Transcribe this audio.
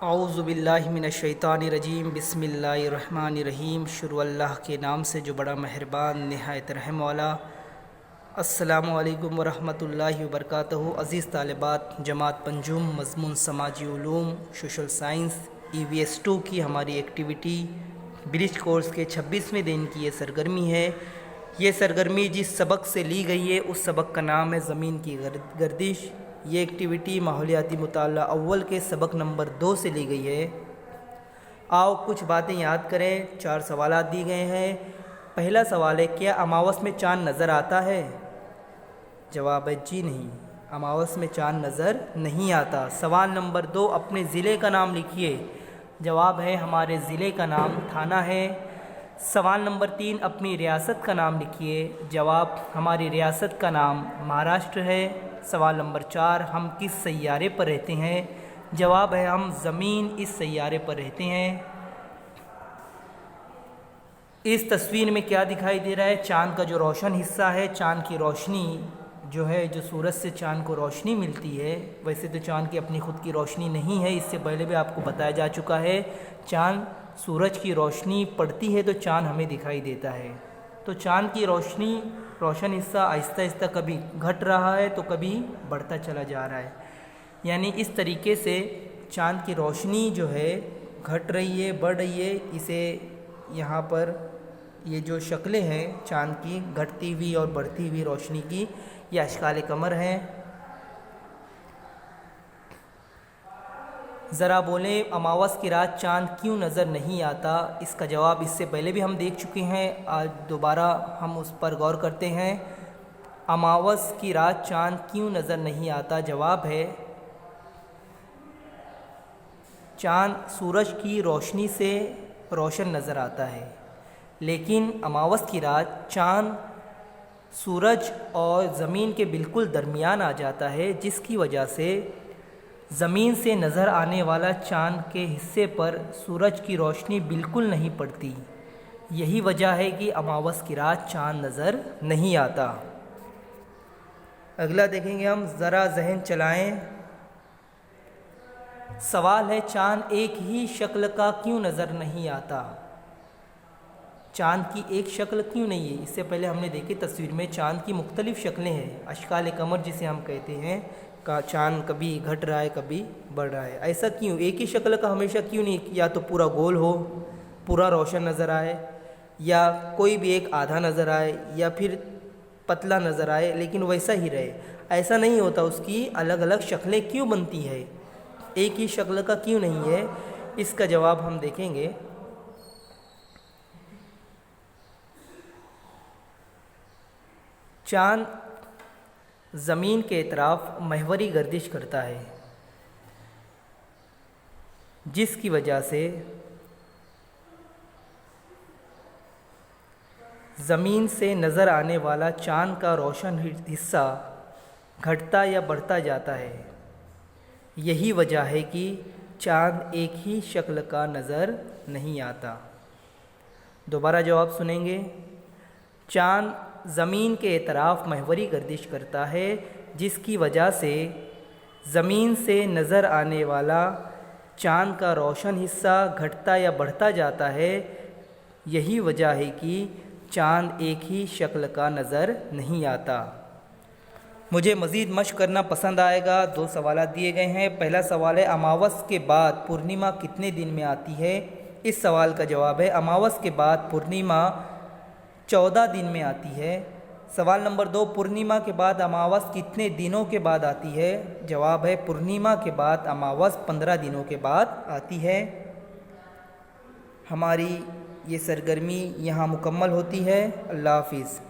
औज़ुबिल्लाहिमिनश्शैतानिर्रजीम बिस्मिल्लाहिर्रहमानिर्रहीम। शुरू अल्लाह के नाम से जो बड़ा मेहरबान निहायत रहम वाला। अस्सलामु अलैकुम वरहमतुल्लाहि वबरकातुहू। अज़ीज़ तालिबात, जमात पंजुम मज़मून समाजी उलूम सोशल साइंस EVS2 की हमारी एक्टिविटी ब्रिज कोर्स के 26वें दिन की ये सरगर्मी है। ये सरगर्मी जिस सबक से ली गई है उस सबक का नाम है ज़मीन की गर्दिश। ये एक्टिविटी माहौलियाती मुताला अव्वल के सबक नंबर 2 से ली गई है। आओ कुछ बातें याद करें। 4 सवालात दिए गए हैं। पहला सवाल है, क्या अमावस में चाँद नज़र आता है? जवाब है जी नहीं, अमावस में चाँद नज़र नहीं आता। सवाल नंबर 2, अपने ज़िले का नाम लिखिए। जवाब है हमारे ज़िले का नाम थाना है। सवाल नंबर 3, अपनी रियासत का नाम लिखिए। जवाब हमारी रियासत का नाम महाराष्ट्र है। सवाल नंबर 4, हम किस सैयारे पर रहते हैं? जवाब है हम ज़मीन इस सैयारे पर रहते हैं। इस तस्वीर में क्या दिखाई दे रहा है? चाँद का जो रोशन हिस्सा है, चाँद की रोशनी जो है, जो सूरज से चाँद को रोशनी मिलती है। वैसे तो चाँद की अपनी ख़ुद की रोशनी नहीं है, इससे पहले भी आपको बताया जा चुका है। चाँद सूरज की रोशनी पड़ती है तो चाँद हमें दिखाई देता है। तो चाँद की रोशन हिस्सा आहिस्ता आहिस्ता कभी घट रहा है तो कभी बढ़ता चला जा रहा है। यानी इस तरीके से चाँद की रोशनी जो है घट रही है, बढ़ रही है। इसे यहाँ पर ये जो शक्लें हैं चाँद की घटती हुई और बढ़ती हुई रोशनी की, ये अशकाल कमर हैं। ज़रा बोलें, अमावस की रात चाँद क्यों नज़र नहीं आता? इसका जवाब इससे पहले भी हम देख चुके हैं, आज दोबारा हम उस पर गौर करते हैं। अमावस की रात चाँद क्यों नज़र नहीं आता? जवाब है चाँद सूरज की रोशनी से रोशन नज़र आता है, लेकिन अमावस की रात चाँद सूरज और ज़मीन के बिल्कुल दरमियान आ जाता है, जिसकी वजह से ज़मीन से नज़र आने वाला चाँद के हिस्से पर सूरज की रोशनी बिल्कुल नहीं पड़ती। यही वजह है कि अमावस की रात चाँद नज़र नहीं आता। अगला देखेंगे हम, ज़रा जहन चलाएं। सवाल है, चाँद एक ही शक्ल का क्यों नज़र नहीं आता? चाँद की एक शक्ल क्यों नहीं है? इससे पहले हमने देखी तस्वीर में चाँद की मुख्तलिफ़ शक्लें हैं। अशकाल कमर जिसे हम कहते हैं, का चाँद कभी घट रहा है कभी बढ़ रहा है। ऐसा क्यों? एक ही शक्ल का हमेशा क्यों नहीं? या तो पूरा गोल हो, पूरा रोशन नज़र आए, या कोई भी एक आधा नज़र आए, या फिर पतला नज़र आए लेकिन वैसा ही रहे। ऐसा नहीं होता, उसकी अलग अलग शक्लें क्यों बनती है? एक ही शक्ल का क्यों नहीं है? इसका जवाब हम देखेंगे। चाँद ज़मीन के इतराफ महवरी गर्दिश करता है, जिसकी वजह से ज़मीन से नज़र आने वाला चाँद का रोशन हिस्सा घटता या बढ़ता जाता है। यही वजह है कि चाँद एक ही शक्ल का नज़र नहीं आता। दोबारा जवाब सुनेंगे। चाँद ज़मीन के इतराफ महवरी गर्दिश करता है, जिसकी वजह से ज़मीन से नज़र आने वाला चाँद का रोशन हिस्सा घटता या बढ़ता जाता है। यही वजह है कि चाँद एक ही शक्ल का नज़र नहीं आता। मुझे मज़ीद मश्क करना पसंद आएगा। 2 सवाल दिए गए हैं। पहला सवाल है, अमावस के बाद पूर्णिमा कितने दिन में आती है? इस सवाल का जवाब है अमावस के बाद पूर्णिमा 14 दिन में आती है। सवाल नंबर 2, पूर्णिमा के बाद अमावस कितने दिनों के बाद आती है? जवाब है पूर्णिमा के बाद अमावस 15 दिनों के बाद आती है। हमारी ये सरगर्मी यहाँ मुकम्मल होती है। अल्लाह हाफिज़।